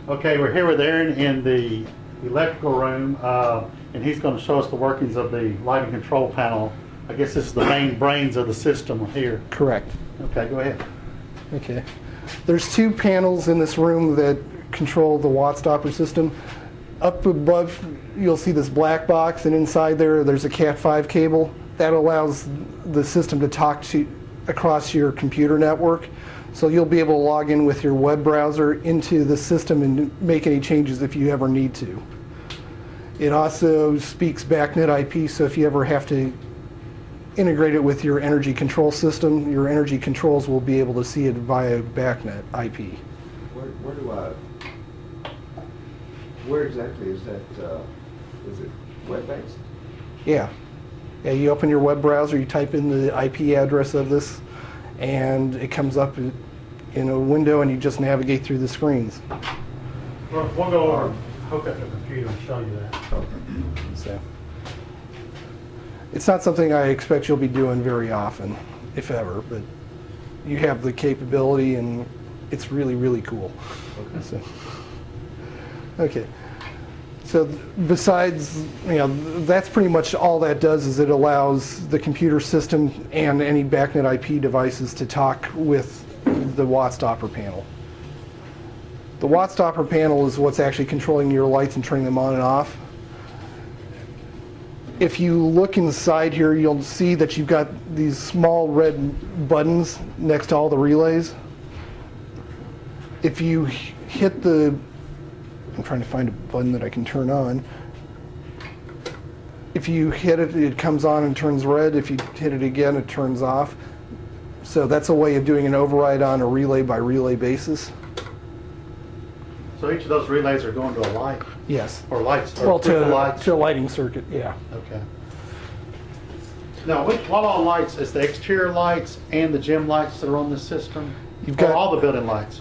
Okay, we're here with Aaron in the electrical room, and he's going to show us the workings of the lighting control panel. I guess this is the main brains of the system here. Correct. Okay, go ahead. Okay. There's two panels in this room that control the watt stopper system. Up above, you'll see this black box, and inside there's a Cat5 cable. That allows the system to talk across your computer network. So you'll be able to log in with your web browser into the system and make any changes if you ever need to. It also speaks BACnet IP, so if you ever have to integrate it with your energy control system, your energy controls will be able to see it via BACnet IP. Where exactly is that, is it web-based? Yeah. Yeah, you open your web browser, you type in the IP address of this, and it comes up in a window, and you just navigate through the screens. We'll go over, hook up the computer and show you that. So, it's not something I expect you'll be doing very often, if ever, but you have the capability, and it's really, really cool. Okay. Okay. So besides, that's pretty much all that does is it allows the computer system and any BACnet IP devices to talk with the watt stopper panel. The watt stopper panel is what's actually controlling your lights and turning them on and off. If you look inside here, you'll see that you've got these small red buttons next to all the relays. If you hit I'm trying to find a button that I can turn on. If you hit it, it comes on and turns red. If you hit it again, it turns off. So that's a way of doing an override on a relay by relay basis. So each of those relays are going to a light? Yes. Or lights? Or well, lights? to a lighting circuit, yeah. Okay. Now, what all lights? Is the exterior lights and the gym lights that are on this system? You've got all the building lights?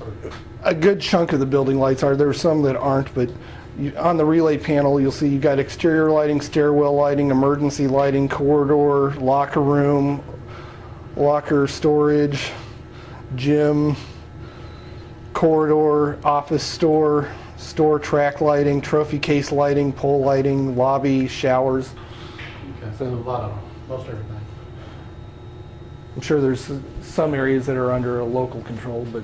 A good chunk of the building lights are. There are some that aren't, but on the relay panel, you'll see you've got exterior lighting, stairwell lighting, emergency lighting, corridor, locker room, locker storage, gym, corridor, office store, store track lighting, trophy case lighting, pole lighting, lobby, showers. Okay, so a lot of them, most everything. I'm sure there's some areas that are under a local control, but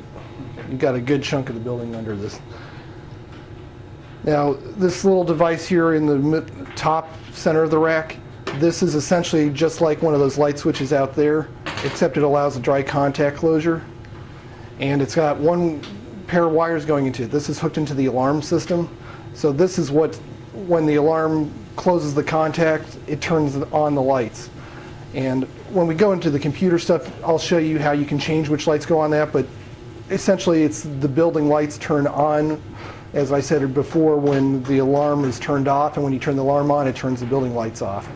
you've got a good chunk of the building under this. Now, this little device here in the top center of the rack, this is essentially just like one of those light switches out there, except it allows a dry contact closure. And it's got one pair of wires going into it. This is hooked into the alarm system. So this is what, when the alarm closes the contact, it turns on the lights. And when we go into the computer stuff, I'll show you how you can change which lights go on that, but essentially it's the building lights turn on, as I said before, when the alarm is turned off, and when you turn the alarm on, it turns the building lights off.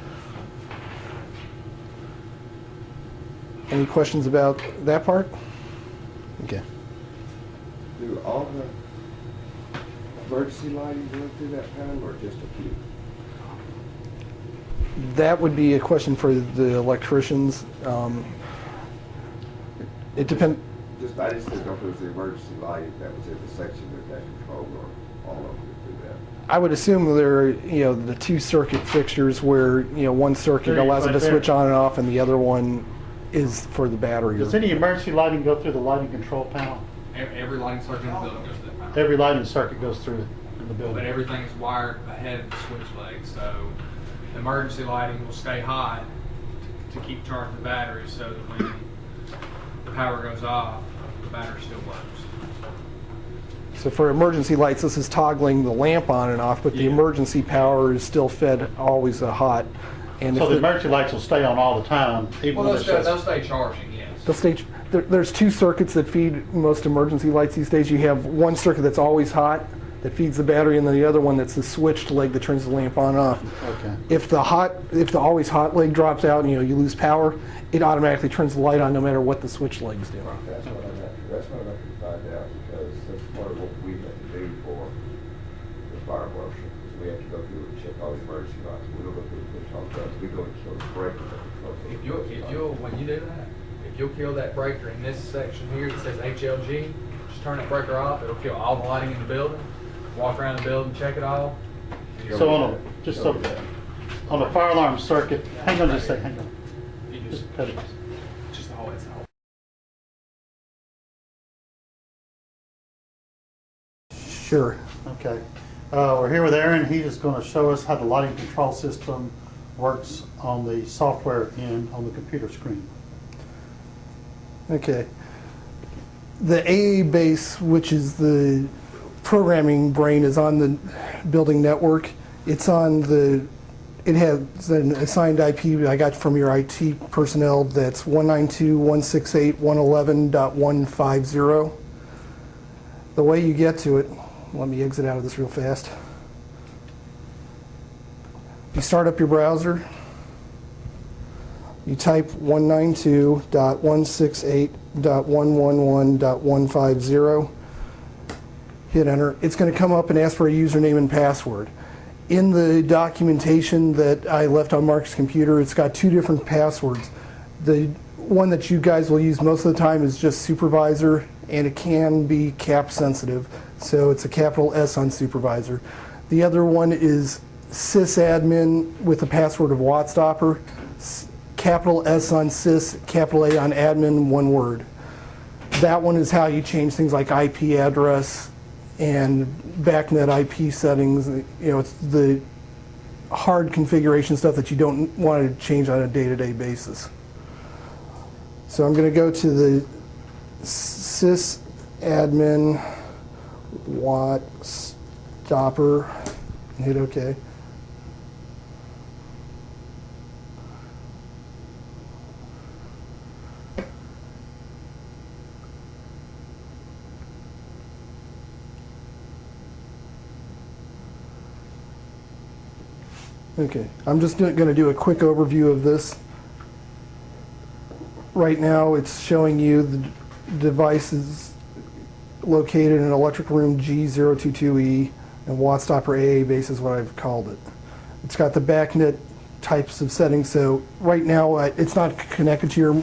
Any questions about that part? Okay. Do all the emergency lighting go through that panel, or just a few? That would be a question for the electricians. It depends. I just didn't know if it was the emergency lighting that was in the section that controlled, or all of them do that. I would assume there are, the two circuit fixtures where, one circuit allows it to switch on and off, and the other one is for the battery. Does any emergency lighting go through the lighting control panel? Every lighting circuit in the building goes through that panel. Every lighting circuit goes through in the building. But everything is wired ahead of the switch leg, so the emergency lighting will stay hot to keep charging the battery, so that when the power goes off, the battery still works. So for emergency lights, this is toggling the lamp on and off, but the emergency power is still fed always hot. And so the emergency lights will stay on all the time, even well, when they'll stay charging, yes. they'll stay. There's two circuits that feed most emergency lights these days. You have one circuit that's always hot, that feeds the battery, and then the other one that's the switched leg that turns the lamp on and off. Okay. If the always hot leg drops out and you lose power, it automatically turns the light on no matter what the switch legs do. That's what I'm going to find out, because that's part of what we have to do for the fire marshal. Is we have to go through and check all the emergency lights. We don't go through the control drugs. We go and kill the breaker. When you do that, if you'll kill that breaker in this section here that says HLG, just turn that breaker off. It'll kill all the lighting in the building. walk around the building, check it all. So on a fire alarm circuit, hang on just a second, hang on. You Just cut it. just the whole itself. Sure. Okay. We're here with Aaron. He is going to show us how the lighting control system works on the software end on the computer screen. Okay. The AA base, which is the programming brain, is on the building network. It has an assigned IP I got from your IT personnel that's 192.168.111.150. The way you get to it, let me exit out of this real fast. You start up your browser. You type 192.168.111.150. Hit enter. It's going to come up and ask for a username and password. In the documentation that I left on Mark's computer, it's got two different passwords. The one that you guys will use most of the time is just supervisor, and it can be cap sensitive. So it's a capital S on supervisor. The other one is sysadmin with the password of WattStopper. Capital S on sys, capital A on admin, one word. That one is how you change things like IP address and backnet IP settings. You know, it's the hard configuration stuff that you don't want to change on a day-to-day basis. So I'm going to go to the sysadmin WattStopper and hit OK. Okay, I'm just going to do a quick overview of this. Right now, it's showing you the device is located in electric room G022E, and WattStopper AA base is what I've called it. It's got the backnet types of settings, so right now it's not connected to your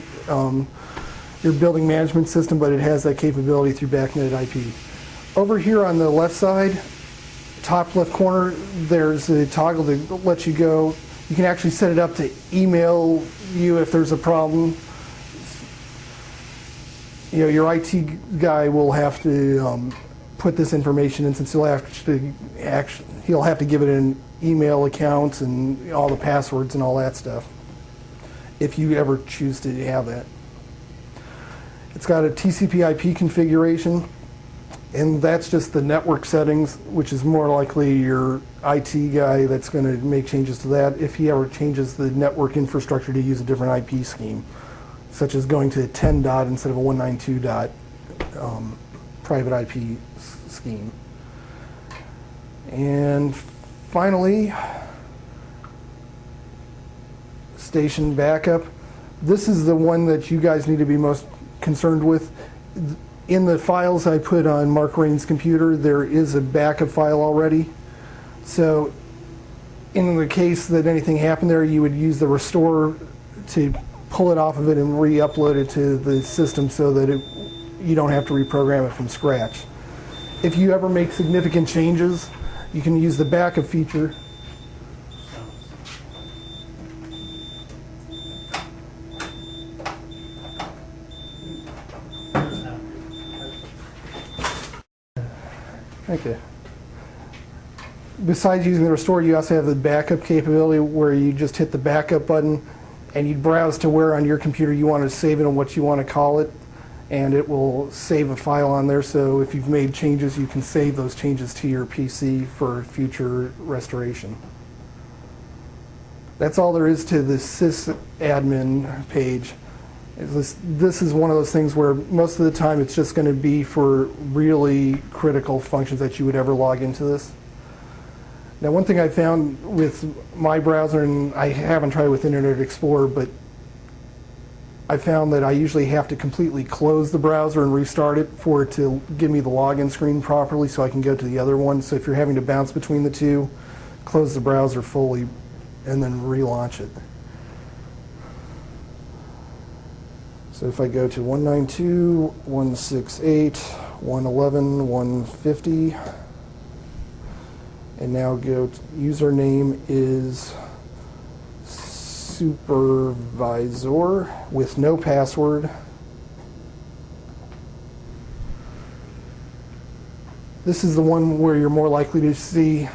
building management system, but it has that capability through backnet IP. Over here on the left side, top left corner, there's a toggle that lets you go. You can actually set it up to email you if there's a problem. You know, your IT guy will have to put this information in, since he'll have to give it an email account and all the passwords and all that stuff, if you ever choose to have that. It's got a TCP/IP configuration. And that's just the network settings, which is more likely your IT guy that's going to make changes to that if he ever changes the network infrastructure to use a different IP scheme, such as going to a 10 dot instead of a 192 dot private IP scheme. And finally, station backup. This is the one that you guys need to be most concerned with. In the files I put on Mark Rain's computer, there is a backup file already. So in the case that anything happened there, you would use the restore to pull it off of it and re-upload it to the system so that you don't have to reprogram it from scratch. If you ever make significant changes, you can use the backup feature. Okay. Besides using the restore, you also have the backup capability where you just hit the backup button and you browse to where on your computer you want to save it and what you want to call it, and it will save a file on there. So if you've made changes, you can save those changes to your PC for future restoration. That's all there is to the sysadmin page. This is one of those things where most of the time it's just going to be for really critical functions that you would ever log into this. Now, one thing I found with my browser, and I haven't tried with Internet Explorer, but I found that I usually have to completely close the browser and restart it for it to give me the login screen properly so I can go to the other one. So if you're having to bounce between the two, close the browser fully and then relaunch it. So if I go to 192.168.111.150, And now go to, username is supervisor with no password. This is the one where you're more likely to see,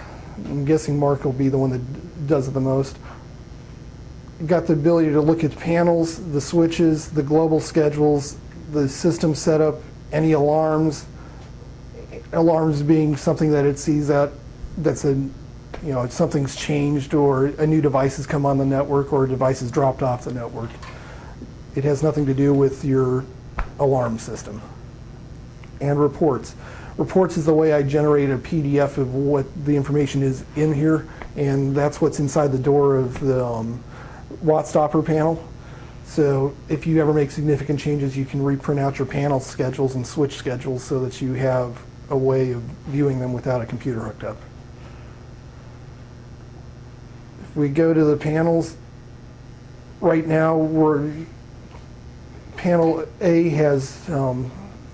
I'm guessing Mark will be the one that does it the most. You've got the ability to look at panels, the switches, the global schedules, the system setup, any alarms. Alarms being something that it sees out that's a, something's changed or a new device has come on the network or a device has dropped off the network. It has nothing to do with your alarm system. And reports. Reports is the way I generate a PDF of what the information is in here, and that's what's inside the door of the watt stopper panel. So if you ever make significant changes, you can reprint out your panel schedules and switch schedules so that you have a way of viewing them without a computer hooked up. If we go to the panels, right now panel A has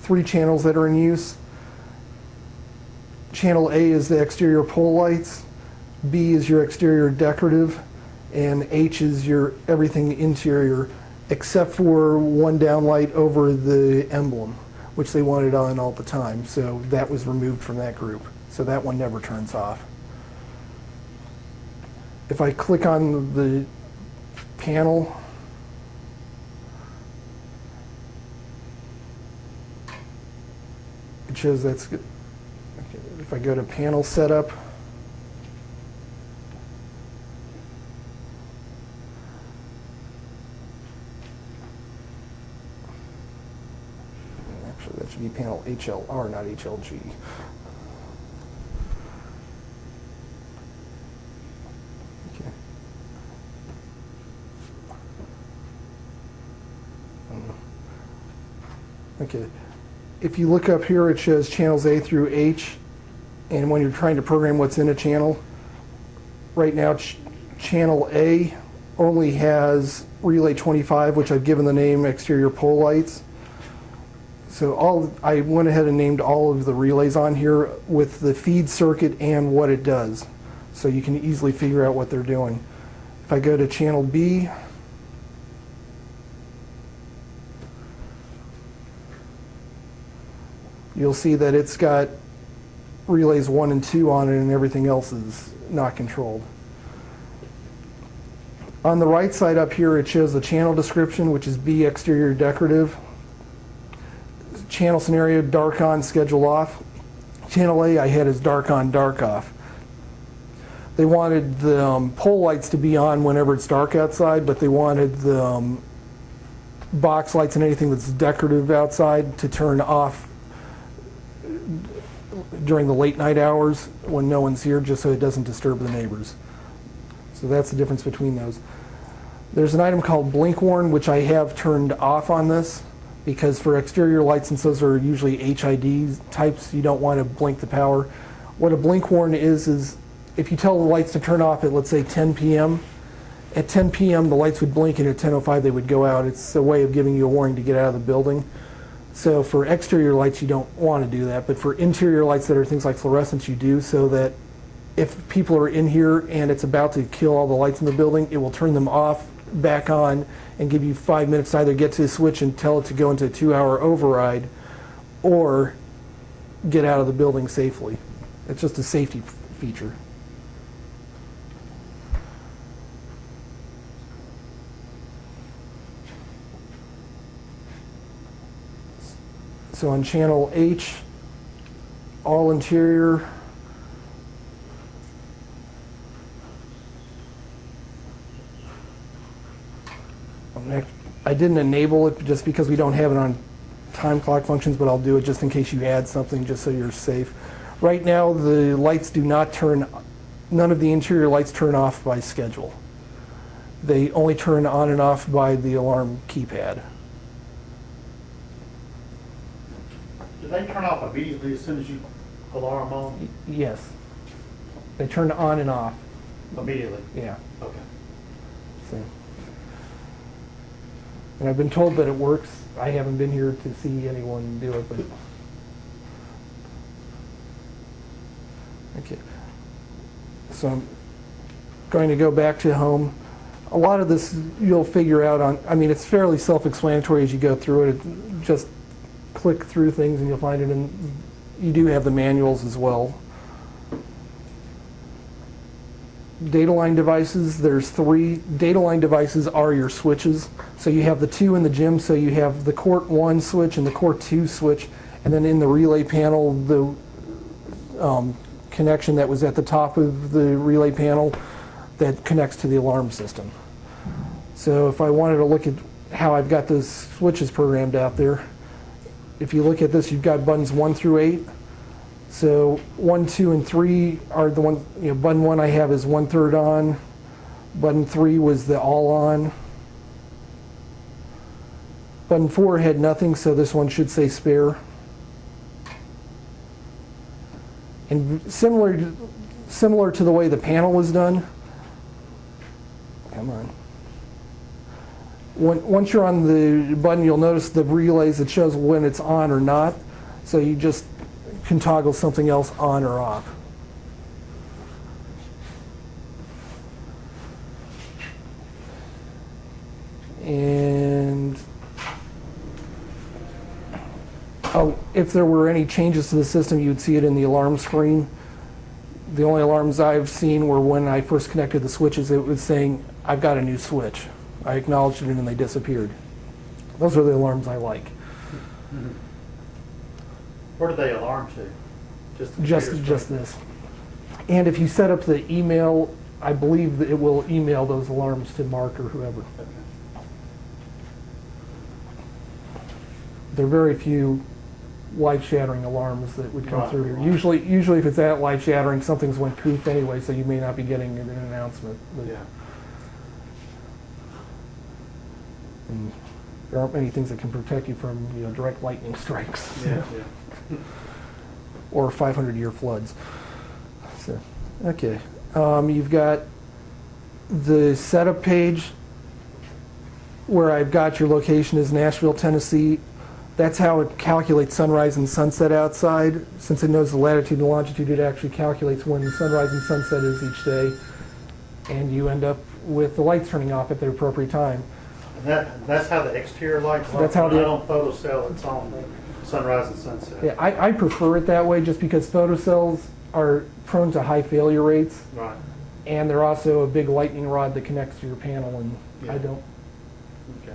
3 channels that are in use. Channel A is the exterior pole lights, B is your exterior decorative, and H is your everything interior, except for one downlight over the emblem, which they wanted on all the time. So that was removed from that group. So that one never turns off. If I click on the panel, it shows that's good. Okay. If I go to panel setup, actually that should be panel HLR, not HLG. Okay. Okay. If you look up here, it shows channels A through H, and when you're trying to program what's in a channel, right now channel A only has relay 25, which I've given the name exterior pole lights. So I went ahead and named all of the relays on here with the feed circuit and what it does, so you can easily figure out what they're doing. If I go to channel B, you'll see that it's got relays 1 and 2 on it and everything else is not controlled. On the right side up here, it shows the channel description, which is B exterior decorative. Channel scenario, dark on, schedule off. Channel A I had as dark on, dark off. They wanted the pole lights to be on whenever it's dark outside, but they wanted the box lights and anything that's decorative outside to turn off during the late night hours when no one's here, just so it doesn't disturb the neighbors. So that's the difference between those. There's an item called blink warn, which I have turned off on this, because for exterior lights, since those are usually HID types, you don't want to blink the power. What a blink warn is if you tell the lights to turn off at, let's say, 10 p.m., at 10 p.m. the lights would blink, and at 10:05 they would go out. It's a way of giving you a warning to get out of the building. So for exterior lights, you don't want to do that, but for interior lights that are things like fluorescents, you do, so that if people are in here and it's about to kill all the lights in the building, it will turn them off, back on, and give you 5 minutes to either get to the switch and tell it to go into a 2-hour override, or get out of the building safely. It's just a safety feature. So on channel H, all interior. I didn't enable it just because we don't have it on time clock functions, but I'll do it just in case you add something, just so you're safe. Right now, the lights do not turn, none of the interior lights turn off by schedule. They only turn on and off by the alarm keypad. Do they turn off immediately as soon as you alarm on? Yes. They turn on and off. Immediately? Yeah. Okay. So. And I've been told that it works. I haven't been here to see anyone do it, but. Okay. So I'm going to go back to home. A lot of this you'll figure out on, I mean, it's fairly self-explanatory as you go through it. Just click through things and you'll find it, and you do have the manuals as well. Data line devices, there's 3. Data line devices are your switches. So you have the 2 in the gym, so you have the Court 1 switch and the Court 2 switch, and then in the relay panel, the connection that was at the top of the relay panel that connects to the alarm system. So if I wanted to look at how I've got those switches programmed out there, if you look at this, you've got buttons 1 through 8. So 1, 2, and 3 are the ones, you know, button 1 I have is 1/3 on. Button 3 was the all on. Button 4 had nothing, so this one should say spare. And similar to the way the panel was done, come on. Once you're on the button, you'll notice the relays that shows when it's on or not. So you just can toggle something else on or off. And if there were any changes to the system, you'd see it in the alarm screen. The only alarms I've seen were when I first connected the switches, it was saying, I've got a new switch. I acknowledged it and they disappeared. Those are the alarms I like. Mm-hmm. Where do they alarm to? Just this. And if you set up the email, I believe that it will email those alarms to Mark or whoever. Okay. There are very few life-shattering alarms that would come Right, through here. right. Usually if it's that life-shattering, something's went poof anyway, so you may not be getting an announcement. But, Yeah. and there aren't many things that can protect you from, you know, direct lightning strikes. Yeah. Or 500-year floods. So, okay. You've got the setup page where I've got your location is Nashville, Tennessee. That's how it calculates sunrise and sunset outside. Since it knows the latitude and longitude, it actually calculates when the sunrise and sunset is each day. And you end up with the lights turning off at the appropriate time. And that's how the exterior lights are. That's how When the- I don't photocell, it's on sunrise and sunset. Yeah, I prefer it that way just because photocells are prone to high failure rates. Right. And they're also a big lightning rod that connects to your panel, and Yeah. I don't. Okay.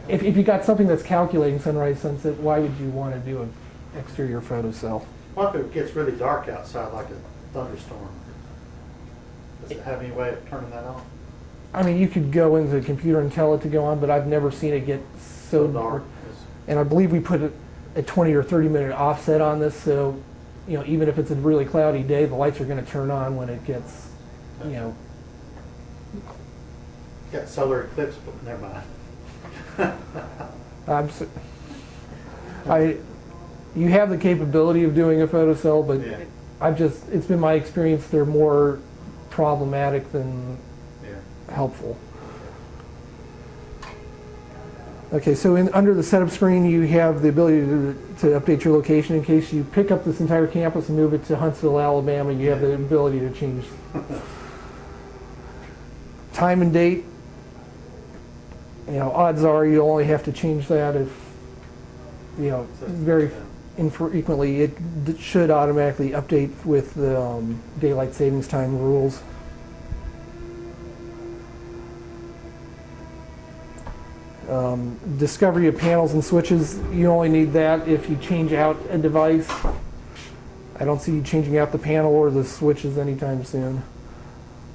If you got something that's calculating sunrise, sunset, why would you want to do an exterior photocell? What if it gets really dark outside, like a thunderstorm? Does it have any way of turning that on? I mean, you could go into the computer and tell it to go on, but I've never seen it get so dark. And I believe we put a 20 or 30 minute offset on this, so you know, even if it's a really cloudy day, the lights are going to turn on when it gets, you know. Got solar eclipse, but never mind. You have the capability of doing a photocell, but Yeah. it's been my experience they're more problematic than Yeah. helpful. Okay, so under the setup screen, you have the ability to update your location in case you pick up this entire campus and move it to Huntsville, Alabama. You have the ability to change time and date. You know, odds are you only have to change that if, you know, very infrequently. It should automatically update with the daylight savings time rules. Discovery of panels and switches, you only need that if you change out a device. I don't see you changing out the panel or the switches anytime soon.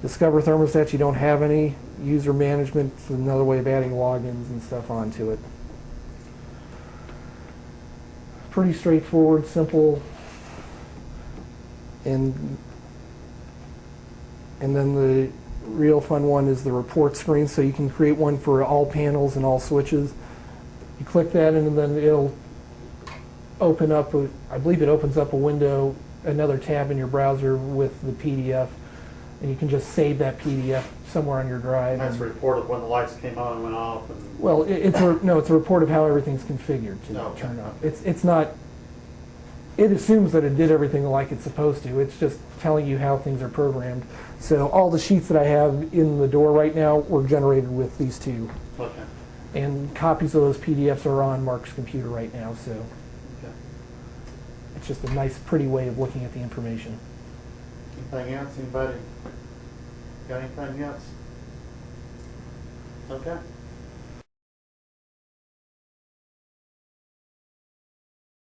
Discover thermostats, you don't have any. User management is another way of adding logins and stuff onto it. Pretty straightforward, simple. And then the real fun one is the report screen, so you can create one for all panels and all switches. You click that and then it'll open up, I believe it opens up a window, another tab in your browser with the PDF, and you can just save that PDF somewhere on your drive. That's a report of when the lights came on and went off. And Well, it's a report of how everything's configured to Okay. turn on. It's not it assumes that it did everything like it's supposed to. It's just telling you how things are programmed. So all the sheets that I have in the door right now were generated with these two. Okay. And copies of those PDFs are on Mark's computer right now, so Okay. it's just a nice, pretty way of looking at the information. Anything else? Anybody got anything else? Okay.